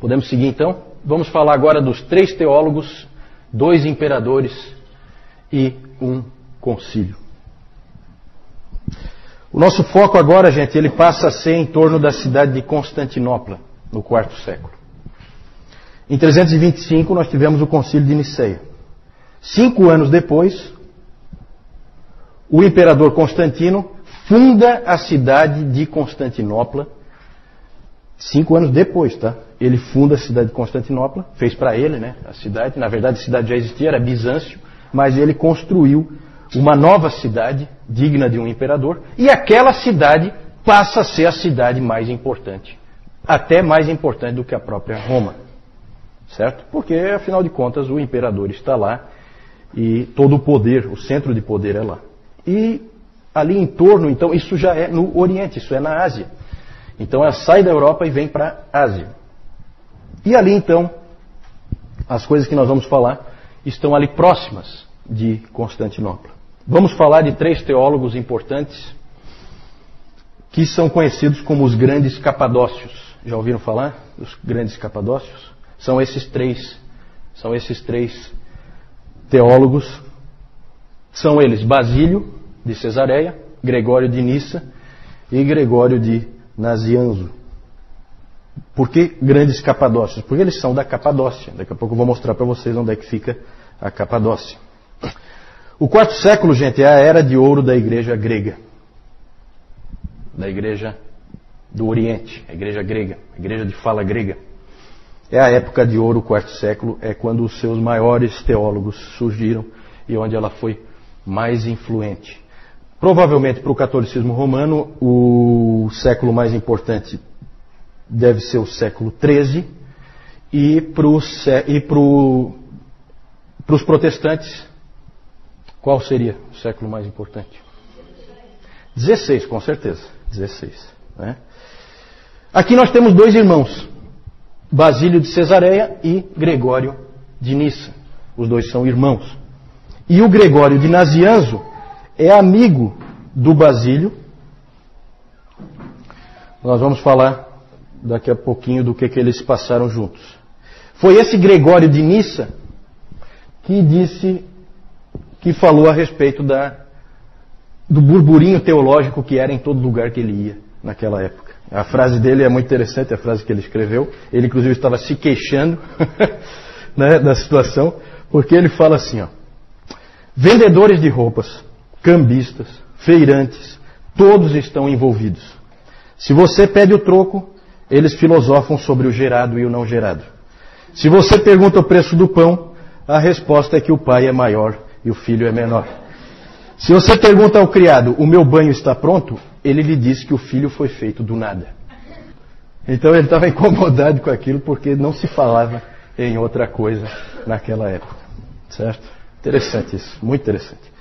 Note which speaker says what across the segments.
Speaker 1: Podemos seguir então? Vamos falar agora dos 3 teólogos, 2 imperadores e um concílio. O nosso foco agora, gente, ele passa a ser em torno da cidade de Constantinopla, no IV século. Em 325 nós tivemos o concílio de Niceia. 5 anos depois, o imperador Constantino funda a cidade de Constantinopla. 5 anos depois, tá? Ele funda a cidade de Constantinopla, fez para ele, né, a cidade. Na verdade, a cidade já existia, era Bizâncio, mas ele construiu uma nova cidade, digna de um imperador, e aquela cidade passa a ser a cidade mais importante. Até mais importante do que a própria Roma. Certo? Porque, afinal de contas, o imperador está lá e todo o poder, o centro de poder é lá. E ali em torno, então, isso já é no Oriente, isso é na Ásia. Então ela sai da Europa e vem para a Ásia. E ali então, as coisas que nós vamos falar estão ali próximas de Constantinopla. Vamos falar de 3 teólogos importantes que são conhecidos como os grandes capadócios. Já ouviram falar dos grandes capadócios? São esses três teólogos. São eles Basílio de Cesareia, Gregório de Nissa e Gregório de Nazianzo. Por que grandes capadócios? Porque eles são da Capadócia. Daqui a pouco eu vou mostrar para vocês onde é que fica a Capadócia. O IV século, gente, é a era de ouro da igreja grega. Da igreja do Oriente, a igreja grega, a igreja de fala grega. É a época de ouro, o IV século, é quando os seus maiores teólogos surgiram e onde ela foi mais influente. Provavelmente para o catolicismo romano, o século mais importante deve ser o século XIII, e para os protestantes, qual seria o século mais importante? XVI, com certeza. XVI. Né? Aqui nós temos 2 irmãos, Basílio de Cesareia e Gregório de Nissa. Os 2 são irmãos. E o Gregório de Nazianzo é amigo do Basílio. Nós vamos falar daqui a pouquinho do que eles passaram juntos. Foi esse Gregório de Nissa que falou a respeito do burburinho teológico que era em todo lugar que ele ia naquela época. A frase dele é muito interessante, a frase que ele escreveu. Ele inclusive estava se queixando né, da situação, porque ele fala assim, ó: vendedores de roupas, cambistas, feirantes, todos estão envolvidos. Se você pede o troco, eles filosofam sobre o gerado e o não gerado. Se você pergunta o preço do pão, a resposta é que o pai é maior e o filho é menor. Se você pergunta ao criado, o meu banho está pronto? Ele lhe diz que o filho foi feito do nada. Então ele estava incomodado com aquilo porque não se falava em outra coisa naquela época. Certo? Interessante isso, muito interessante.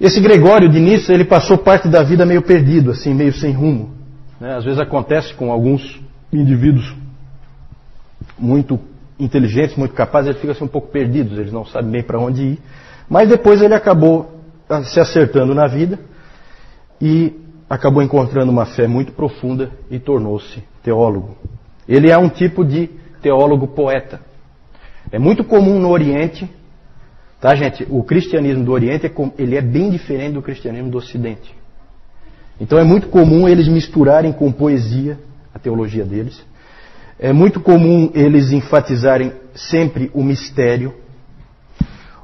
Speaker 1: Esse Gregório de Nissa, ele passou parte da vida meio perdido, assim, meio sem rumo. Né? Às vezes acontece com alguns indivíduos muito inteligentes, muito capazes, eles ficam assim, um pouco perdidos, eles não sabem bem para onde ir. Mas depois ele acabou se acertando na vida e acabou encontrando uma fé muito profunda e tornou-se teólogo. Ele é um tipo de teólogo poeta. É muito comum no Oriente, tá, gente? O cristianismo do Oriente ele é bem diferente do cristianismo do Ocidente. Então é muito comum eles misturarem com poesia a teologia deles. É muito comum eles enfatizarem sempre o mistério.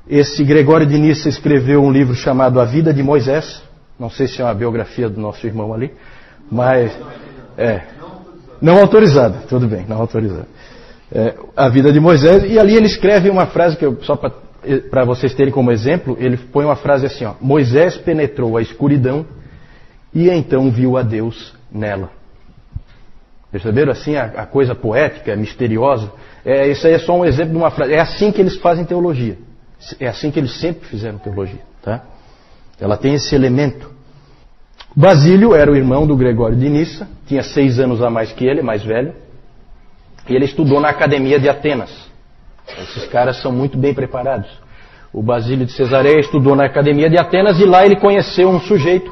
Speaker 1: Esse Gregório de Nissa escreveu um livro chamado A Vida de Moisés. Não sei se é uma biografia do nosso irmão ali, mas não autorizada, tudo bem, não autorizada. A Vida de Moisés, e ali ele escreve uma frase que só para vocês terem como exemplo, ele põe uma frase assim, ó: Moisés penetrou a escuridão e então viu a Deus nela. Perceberam assim a coisa poética, misteriosa? Isso aí é só um exemplo de uma frase. É assim que eles fazem teologia. É assim que eles sempre fizeram teologia, tá? Ela tem esse elemento. Basílio era o irmão do Gregório de Nissa, tinha 6 anos a mais que ele, mais velho, e ele estudou na Academia de Atenas. Esses caras são muito bem preparados. O Basílio de Cesareia estudou na Academia de Atenas e lá ele conheceu um sujeito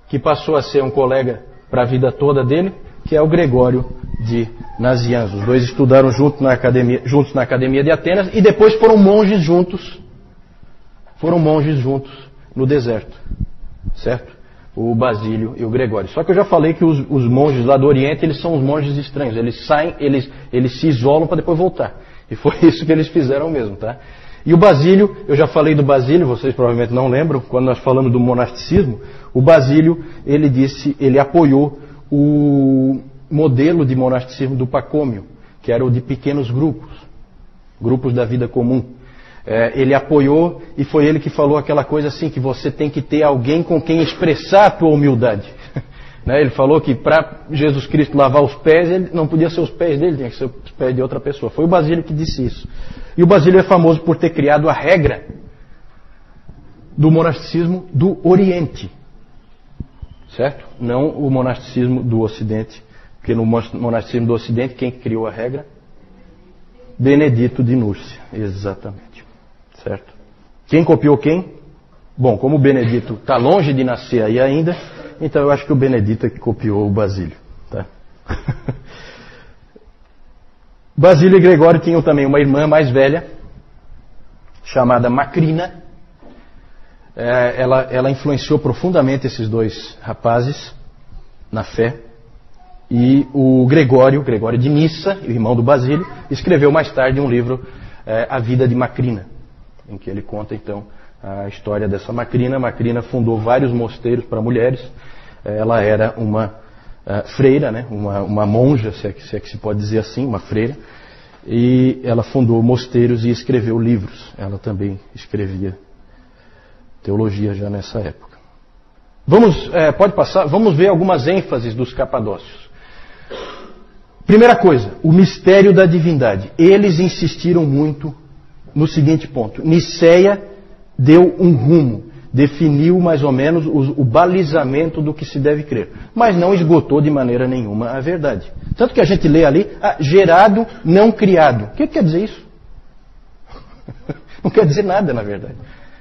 Speaker 1: que passou a ser um colega para a vida toda dele, que é o Gregório de Nazianzo. Os dois estudaram juntos na academia de Atenas e depois foram monges juntos no deserto, certo? O Basílio e o Gregório. Só que eu já falei que os monges lá do Oriente, eles são os monges estranhos. Eles saem, eles se isolam para depois voltar. E foi isso que eles fizeram mesmo, tá? E o Basílio, eu já falei do Basílio, vocês provavelmente não lembram, quando nós falamos do monasticismo, o Basílio, ele apoiou o modelo de monasticismo do Pacômio, que era o de pequenos grupos da vida comum. Ele apoiou e foi ele que falou aquela coisa assim, que você tem que ter alguém com quem expressar a tua humildade. Ele falou que para Jesus Cristo lavar os pés, ele não podia ser os pés dele, tinha que ser os pés de outra pessoa. Foi o Basílio que disse isso. E o Basílio é famoso por ter criado a regra do monasticismo do Oriente. Certo? Não o monasticismo do Ocidente. Porque no monasticismo do Ocidente, quem criou a regra? Benedito de Núrcia. Exatamente. Certo? Quem copiou quem? Bom, como o Benedito está longe de nascer aí ainda, então eu acho que o Benedito é que copiou o Basílio. Tá? Basílio e Gregório tinham também uma irmã mais velha, chamada Macrina. Ela influenciou profundamente esses dois rapazes na fé. E o Gregório de Nissa, o irmão do Basílio, escreveu mais tarde um livro, A Vida de Macrina, em que ele conta então a história dessa Macrina. Macrina fundou vários mosteiros para mulheres. Ela era uma freira, né? uma monja, se é que se pode dizer assim, uma freira. E ela fundou mosteiros e escreveu livros. Ela também escrevia teologia já nessa época. Pode passar, vamos ver algumas ênfases dos capadócios. Primeira coisa, o mistério da divindade. Eles insistiram muito no seguinte ponto. Nicéia deu um rumo, definiu mais ou menos o balizamento do que se deve crer, mas não esgotou de maneira nenhuma a verdade. Tanto que a gente lê ali, gerado, não criado. O que quer dizer isso? Não quer dizer nada, na verdade.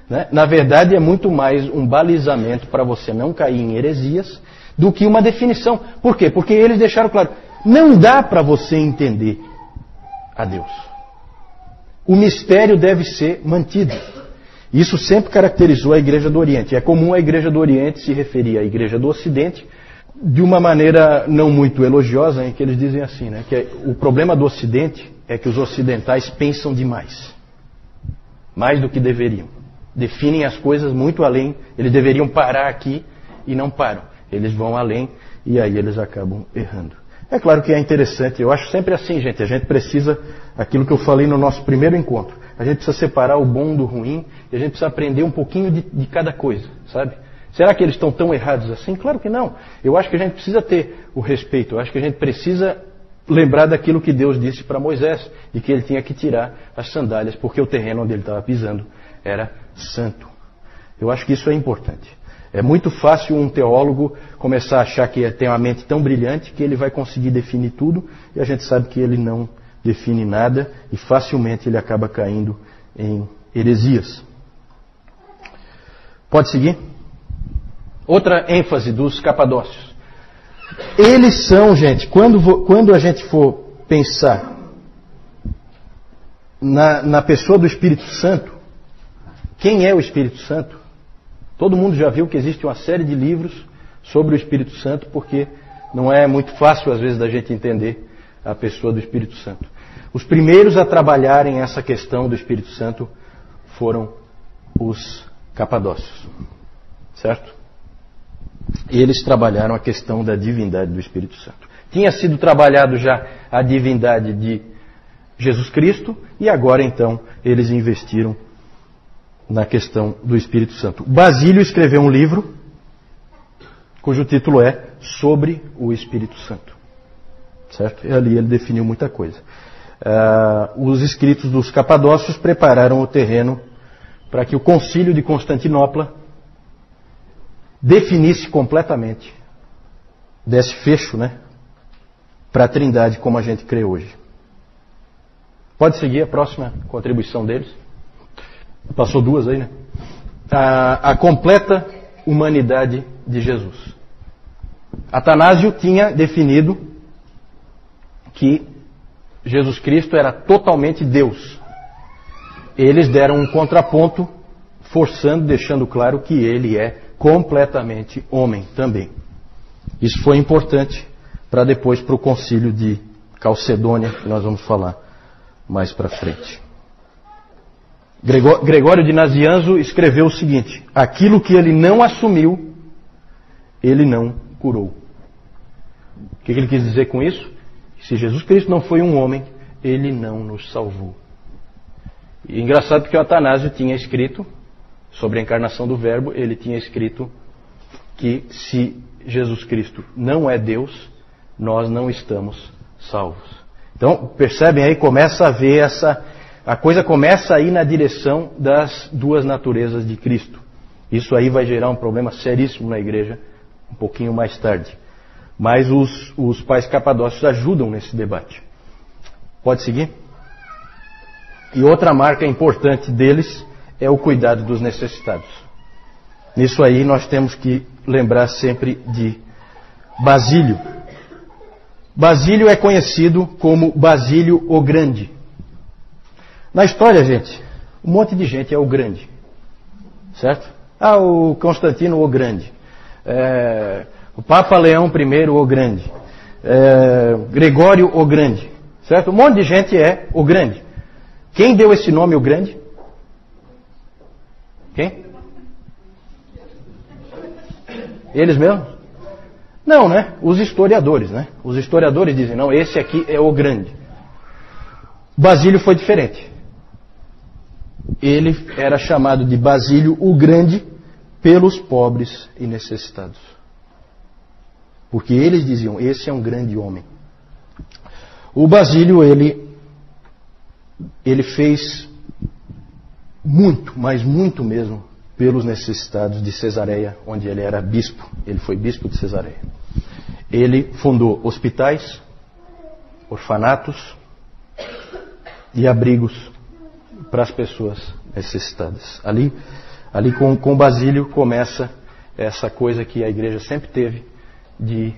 Speaker 1: Né? Na verdade, é muito mais um balizamento para você não cair em heresias do que uma definição. Por quê? Porque eles deixaram claro, não dá para você entender a Deus. O mistério deve ser mantido. Isso sempre caracterizou a Igreja do Oriente. É comum a Igreja do Oriente se referir à Igreja do Ocidente de uma maneira não muito elogiosa, em que eles dizem assim, né, que o problema do Ocidente é que os ocidentais pensam demais. Mais do que deveriam. Definem as coisas muito além. Eles deveriam parar aqui e não param. Eles vão além e aí eles acabam errando. É claro que é interessante. Eu acho sempre assim, gente. A gente precisa, aquilo que eu falei no nosso primeiro encontro, a gente precisa separar o bom do ruim e a gente precisa aprender um pouquinho de cada coisa, sabe? Será que eles estão tão errados assim? Claro que não. Eu acho que a gente precisa ter o respeito. Eu acho que a gente precisa lembrar daquilo que Deus disse para Moisés, de que ele tinha que tirar as sandálias, porque o terreno onde ele estava pisando era santo. Eu acho que isso é importante. É muito fácil um teólogo começar a achar que tem uma mente tão brilhante que ele vai conseguir definir tudo, e a gente sabe que ele não define nada e facilmente ele acaba caindo em heresias. Pode seguir? Outra ênfase dos capadócios. Eles são, gente, quando a gente for pensar na pessoa do Espírito Santo, quem é o Espírito Santo? Todo mundo já viu que existe uma série de livros sobre o Espírito Santo, porque não é muito fácil, às vezes, da gente entender a pessoa do Espírito Santo. Os primeiros a trabalharem essa questão do Espírito Santo foram os capadócios. Certo? Eles trabalharam a questão da divindade do Espírito Santo. Tinha sido trabalhado já a divindade de Jesus Cristo, e agora, então, eles investiram na questão do Espírito Santo. Basílio escreveu um livro cujo título é Sobre o Espírito Santo. Certo? E ali ele definiu muita coisa. Os escritos dos capadócios prepararam o terreno para que o Concílio de Constantinopla definisse completamente, desse fecho, né, para a Trindade como a gente crê hoje. Pode seguir a próxima contribuição deles. Passou duas aí, né? A completa humanidade de Jesus. Atanásio tinha definido que Jesus Cristo era totalmente Deus. Eles deram um contraponto, forçando, deixando claro que ele é completamente homem também. Isso foi importante para depois para o concílio de Calcedônia, que nós vamos falar mais para frente. Gregório de Nazianzo escreveu o seguinte: aquilo que ele não assumiu, ele não curou. O que ele quis dizer com isso? Se Jesus Cristo não foi um homem, ele não nos salvou. E engraçado porque o Atanásio tinha escrito sobre a encarnação do Verbo, ele tinha escrito que se Jesus Cristo não é Deus, nós não estamos salvos. Então, percebem aí, começa a ver a coisa começa a ir na direção das duas naturezas de Cristo. Isso aí vai gerar um problema seríssimo na igreja um pouquinho mais tarde. Mas os pais capadócios ajudam nesse debate. Pode seguir? E outra marca importante deles é o cuidado dos necessitados. Nisso aí nós temos que lembrar sempre de Basílio. Basílio é conhecido como Basílio o Grande. Na história, gente, um monte de gente é o Grande. Certo? O Constantino o Grande. O Papa Leão I o Grande. Gregório o Grande. Certo? Um monte de gente é o Grande. Quem deu esse nome, o Grande? Quem? Eles mesmos? Não, né? Os historiadores, né? Os historiadores dizem, não, esse aqui é o Grande. Basílio foi diferente. Ele era chamado de Basílio o Grande pelos pobres e necessitados. Porque eles diziam, esse é um grande homem. O Basílio, ele fez muito, mas muito mesmo, pelos necessitados de Cesareia, onde ele era bispo. Ele foi bispo de Cesareia. Ele fundou hospitais, orfanatos e abrigos para as pessoas necessitadas. Ali com Basílio começa essa coisa que a igreja sempre teve de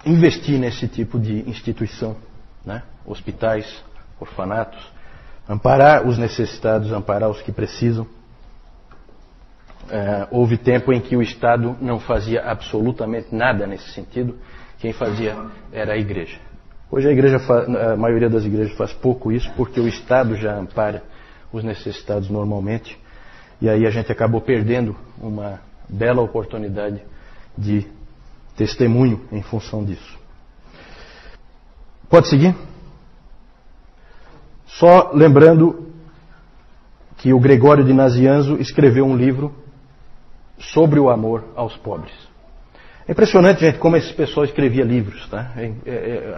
Speaker 1: investir nesse tipo de instituição, né? Hospitais, orfanatos, amparar os necessitados, amparar os que precisam. Houve tempo em que o Estado não fazia absolutamente nada nesse sentido. Quem fazia era a igreja. Hoje a maioria das igrejas faz pouco isso, porque o Estado já ampara os necessitados normalmente. E aí a gente acabou perdendo uma bela oportunidade de testemunho em função disso. Pode seguir? Só lembrando que o Gregório de Nazianzo escreveu um livro sobre o amor aos pobres. É impressionante, gente, como esse pessoal escrevia livros, tá?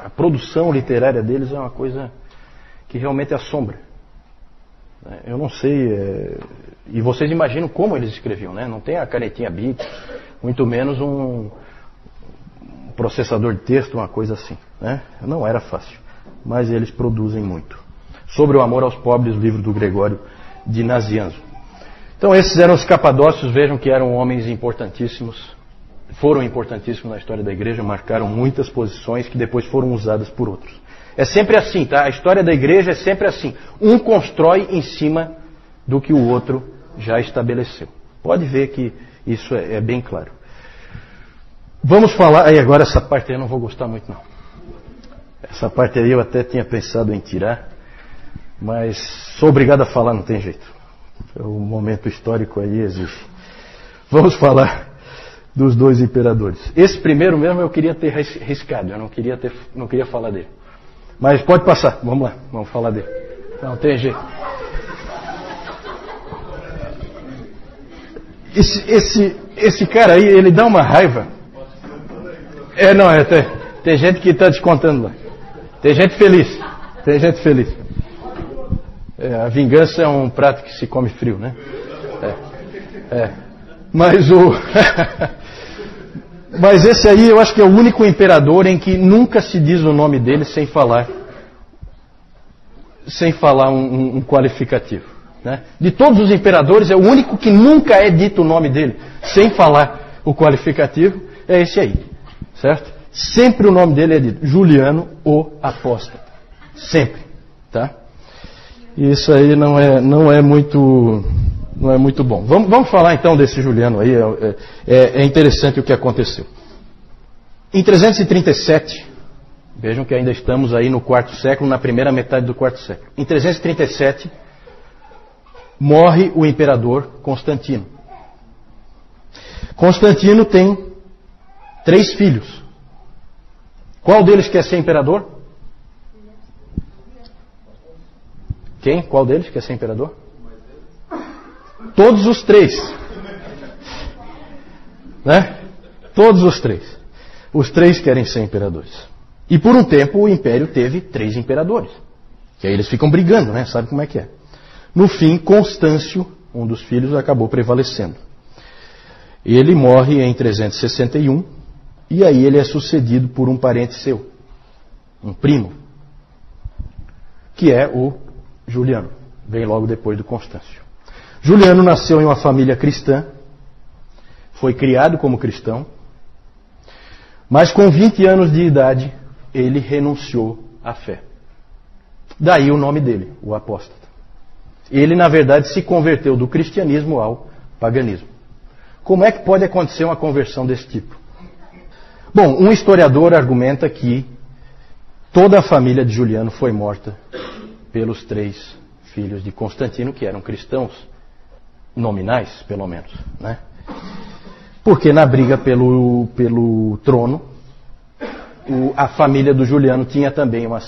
Speaker 1: A produção literária deles é uma coisa que realmente assombra. Eu não sei, e vocês imaginam como eles escreviam, né? Não tem a canetinha Bic, muito menos um processador de texto, uma coisa assim, né? Não era fácil, mas eles produzem muito. Sobre o amor aos pobres, o livro do Gregório de Nazianzo. Então esses eram os capadócios, vejam que eram homens importantíssimos, foram importantíssimos na história da igreja, marcaram muitas posições que depois foram usadas por outros. É sempre assim, tá? A história da igreja é sempre assim. Um constrói em cima do que o outro já estabeleceu. Pode ver que isso é bem claro. Vamos falar... Aí agora essa parte aí eu não vou gostar muito, não. Essa parte aí eu até tinha pensado em tirar, mas sou obrigado a falar, não tem jeito. O momento histórico aí exige. Vamos falar dos dois imperadores. Esse primeiro mesmo eu queria ter riscado, eu não queria falar dele. Mas pode passar, vamos lá, vamos falar dele. Não tem jeito. Esse cara aí, ele dá uma raiva. Tem gente que está descontando lá. Tem gente feliz. A vingança é um prato que se come frio, né? Mas esse aí eu acho que é o único imperador em que nunca se diz o nome dele sem falar um qualificativo, né? De todos os imperadores é o único que nunca é dito o nome dele sem falar o qualificativo, é esse aí, certo? sempre o nome dele é dito Juliano o Apóstata. Sempre. Tá? E isso aí não é muito bom. Vamos falar então desse Juliano aí. É interessante o que aconteceu. Em 337, vejam que ainda estamos aí no quarto século, na primeira metade do quarto século. Em 337, morre o imperador Constantino. Constantino tem 3 filhos. Qual deles quer ser imperador? Quem? Qual deles quer ser imperador? Todos os 3. Né? Todos os 3. Os 3 querem ser imperadores. E por um tempo o império teve 3 imperadores. Que aí eles ficam brigando, né? Sabe como é que é? No fim, Constâncio, um dos filhos, acabou prevalecendo. Ele morre em 361 e aí ele é sucedido por um parente seu, um primo, que é o Juliano. Vem logo depois do Constâncio. Juliano nasceu em uma família cristã, foi criado como cristão, mas com 20 anos de idade ele renunciou à fé. Daí o nome dele, o apóstata. Ele, na verdade, se converteu do cristianismo ao paganismo. Como é que pode acontecer uma conversão desse tipo? Bom, um historiador argumenta que toda a família de Juliano foi morta pelos 3 filhos de Constantino, que eram cristãos, nominais, pelo menos, né? Porque na briga pelo trono, a família do Juliano tinha também uma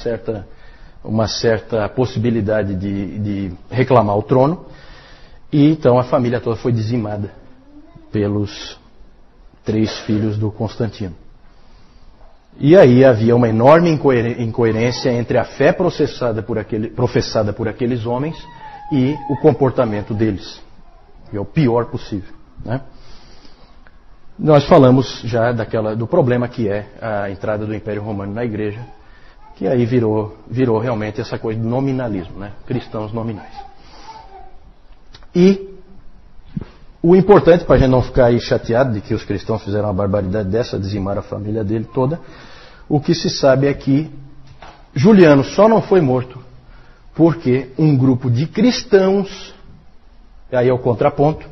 Speaker 1: certa possibilidade de reclamar o trono, e então a família toda foi dizimada pelos 3 filhos do Constantino. E aí havia uma enorme incoerência entre a fé professada por aqueles homens e o comportamento deles. Que é o pior possível, né? Nós falamos já do problema que é a entrada do Império Romano na Igreja, que aí virou realmente essa coisa de nominalismo, né? Cristãos nominais. E o importante, para a gente não ficar aí chateado de que os cristãos fizeram uma barbaridade dessa, dizimaram a família dele toda, o que se sabe é que Juliano só não foi morto porque um grupo de cristãos, aí é o contraponto,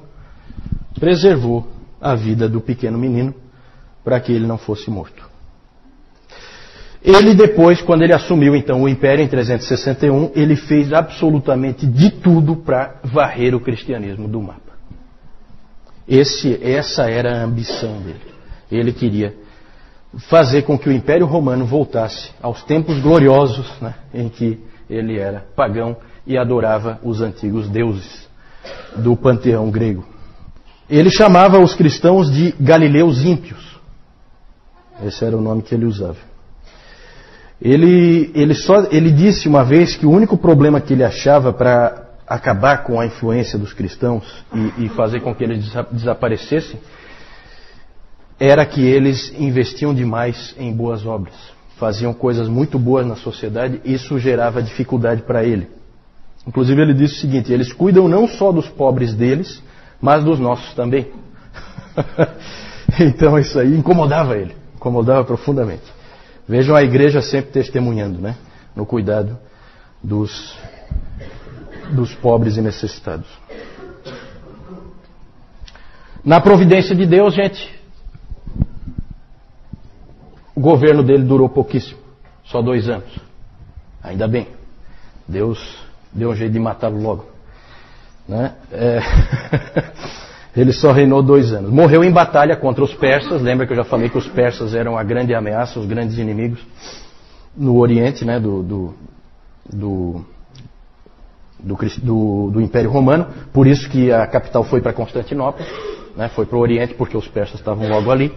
Speaker 1: preservou a vida do pequeno menino para que ele não fosse morto. Ele depois, quando ele assumiu então o Império em 361, ele fez absolutamente de tudo para varrer o cristianismo do mapa. Essa era a ambição dele. Ele queria fazer com que o Império Romano voltasse aos tempos gloriosos, né, em que ele era pagão e adorava os antigos deuses do panteão grego. Ele chamava os cristãos de galileus ímpios. Esse era o nome que ele usava. Ele disse uma vez que o único problema que ele achava para acabar com a influência dos cristãos e fazer com que eles desaparecessem era que eles investiam demais em boas obras. Faziam coisas muito boas na sociedade e isso gerava dificuldade para ele. Inclusive ele disse o seguinte: eles cuidam não só dos pobres deles, mas dos nossos também. Então isso aí incomodava ele, incomodava profundamente. Vejam a igreja sempre testemunhando, né, no cuidado dos pobres e necessitados. Na providência de Deus, gente, o governo dele durou pouquíssimo, só 2 anos. Ainda bem, Deus deu um jeito de matá-lo logo, né? Ele só reinou 2 anos. Morreu em batalha contra os persas. Lembra que eu já falei que os persas eram a grande ameaça, os grandes inimigos no Oriente, né, do Império Romano. Por isso que a capital foi para Constantinopla, né, foi para o Oriente, porque os persas estavam logo ali.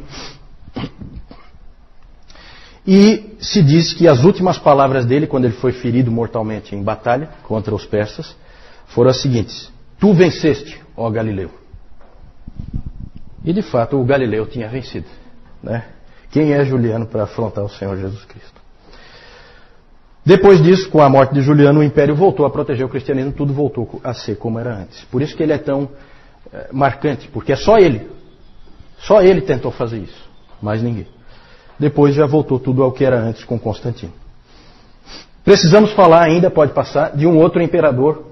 Speaker 1: E se diz que as últimas palavras dele, quando ele foi ferido mortalmente em batalha contra os persas, foram as seguintes: tu venceste, ó Galileu. E de fato o Galileu tinha vencido, né? Quem é Juliano para afrontar o Senhor Jesus Cristo? Depois disso, com a morte de Juliano, o Império voltou a proteger o cristianismo, tudo voltou a ser como era antes. Por isso que ele é tão marcante, porque é só ele tentou fazer isso, mais ninguém. Depois já voltou tudo ao que era antes com Constantino. Precisamos falar ainda, pode passar, de um outro imperador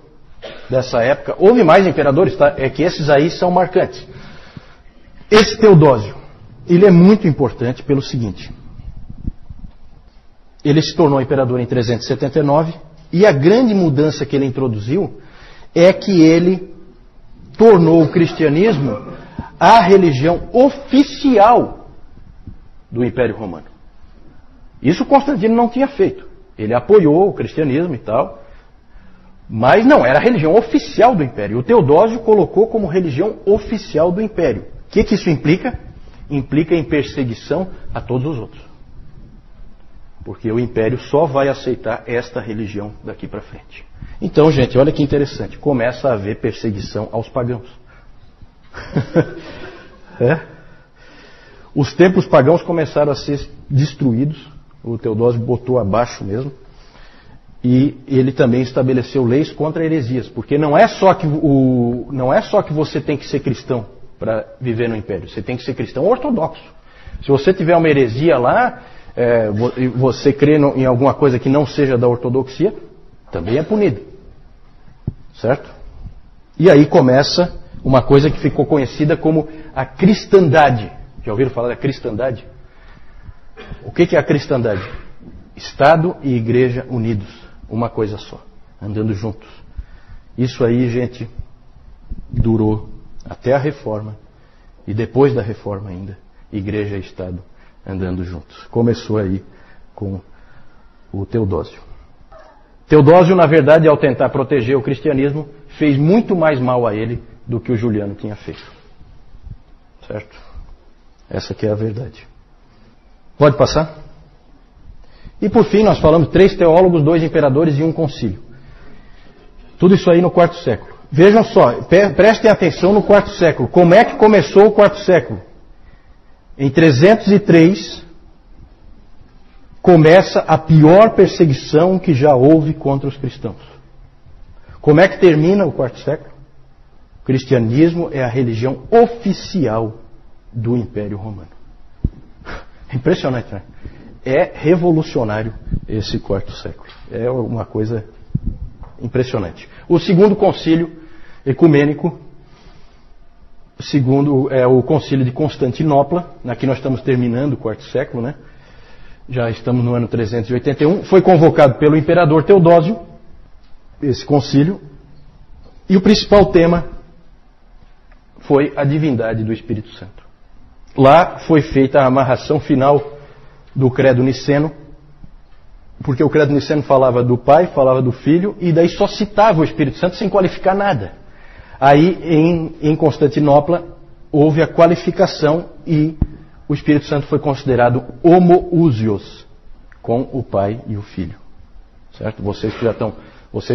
Speaker 1: dessa época. Houve mais imperadores, tá? É que esses aí são marcantes. Esse Teodósio, ele é muito importante pelo seguinte. Ele se tornou imperador em 379 e a grande mudança que ele introduziu é que ele tornou o cristianismo a religião oficial do Império Romano. Isso Constantino não tinha feito. Ele apoiou o cristianismo e tal, mas não era a religião oficial do Império. O Teodósio colocou como religião oficial do Império. O que isso implica? Implica em perseguição a todos os outros. Porque o Império só vai aceitar esta religião daqui para frente. Então, gente, olha que interessante. Começa a haver perseguição aos pagãos. Os templos pagãos começaram a ser destruídos. O Teodósio botou abaixo mesmo. E ele também estabeleceu leis contra heresias. Porque não é só que você tem que ser cristão para viver no Império. Você tem que ser cristão ortodoxo. Se você tiver uma heresia lá, você crê em alguma coisa que não seja da ortodoxia, também é punido. Certo? E aí começa uma coisa que ficou conhecida como a cristandade. Já ouviram falar da cristandade? O que é a cristandade? Estado e igreja unidos, uma coisa só, andando juntos. Isso aí, gente, durou até a Reforma e depois da Reforma ainda, igreja e Estado andando juntos. Começou aí com o Teodósio. Teodósio, na verdade, ao tentar proteger o cristianismo, fez muito mais mal a ele do que o Juliano tinha feito. Certo? Essa que é a verdade. Pode passar? E por fim, nós falamos 3 teólogos, 2 imperadores e 1 concílio. Tudo isso aí no 4º século. Vejam só, prestem atenção no 4º século. Como é que começou o 4º século? Em 303, começa a pior perseguição que já houve contra os cristãos. Como é que termina o 4º século? O cristianismo é a religião oficial do Império Romano. Impressionante, né? É revolucionário esse 4º século. É uma coisa impressionante. O 2º concílio ecumênico, segundo é o concílio de Constantinopla. Aqui nós estamos terminando o 4º século, né? Já estamos no ano 381. Foi convocado pelo imperador Teodósio, esse concílio. E o principal tema foi a divindade do Espírito Santo. Lá foi feita a amarração final do credo niceno, porque o credo niceno falava do Pai, falava do Filho, e daí só citava o Espírito Santo sem qualificar nada. Aí, em Constantinopla, houve a qualificação e o Espírito Santo foi considerado homoousios, com o Pai e o Filho. Certo? Vocês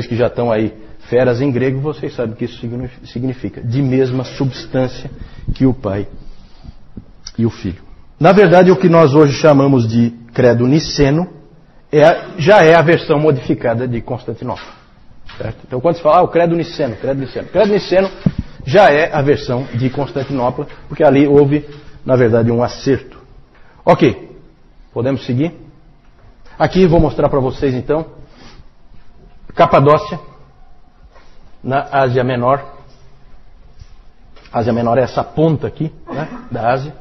Speaker 1: que já estão aí feras em grego, vocês sabem o que isso significa. De mesma substância que o Pai e o Filho. Na verdade, o que nós hoje chamamos de credo niceno já é a versão modificada de Constantinopla. Certo? Então, quando se fala o credo niceno já é a versão de Constantinopla, porque ali houve, na verdade, um acerto. Ok, podemos seguir? Aqui vou mostrar para vocês, então, Capadócia, na Ásia Menor. Ásia Menor é essa ponta aqui, né, da Ásia.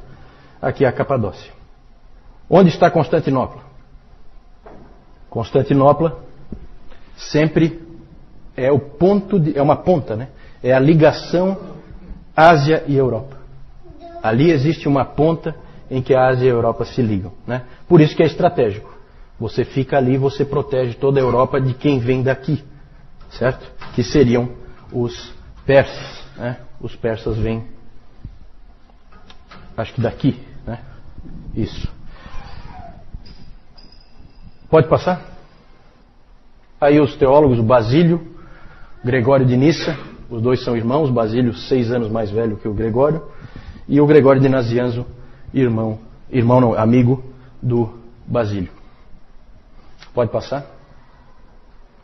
Speaker 1: Aqui é a Capadócia. Onde está Constantinopla? Constantinopla sempre é uma ponta, né? É a ligação Ásia e Europa. Ali existe uma ponta em que a Ásia e a Europa se ligam, né? Por isso que é estratégico. Você fica ali, você protege toda a Europa de quem vem daqui, certo? Que seriam os persas, né? Os persas vêm, acho que daqui, né? Isso. Pode passar? Aí os teólogos, o Basílio, Gregório de Nissa, os dois são irmãos, Basílio 6 anos mais velho que o Gregório, e o Gregório de Nazianzo, amigo do Basílio. Pode passar?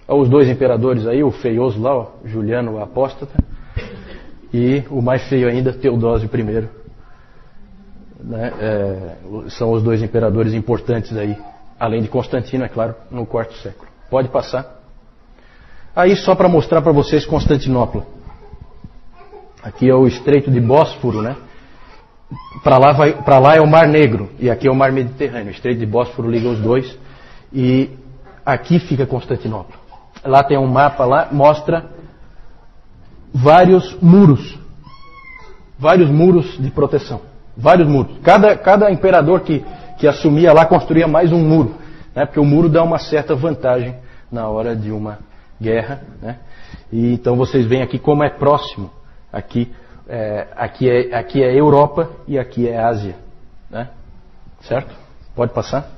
Speaker 1: Os 2 imperadores aí, o feioso lá, Juliano o apóstata, e o mais feio ainda, Teodósio I, né, são os dois imperadores importantes aí, além de Constantino, é claro, no quarto século. Pode passar. Aí só para mostrar para vocês Constantinopla. Aqui é o Estreito de Bósforo, né? Para lá é o Mar Negro e aqui é o Mar Mediterrâneo. O Estreito de Bósforo liga os dois e aqui fica Constantinopla. Lá tem um mapa, lá mostra vários muros de proteção, vários muros. Cada imperador que assumia lá construía mais um muro, né? Porque o muro dá uma certa vantagem na hora de uma guerra, né? E então vocês veem aqui como é próximo. Aqui é Europa e aqui é Ásia, né? Certo? Pode passar?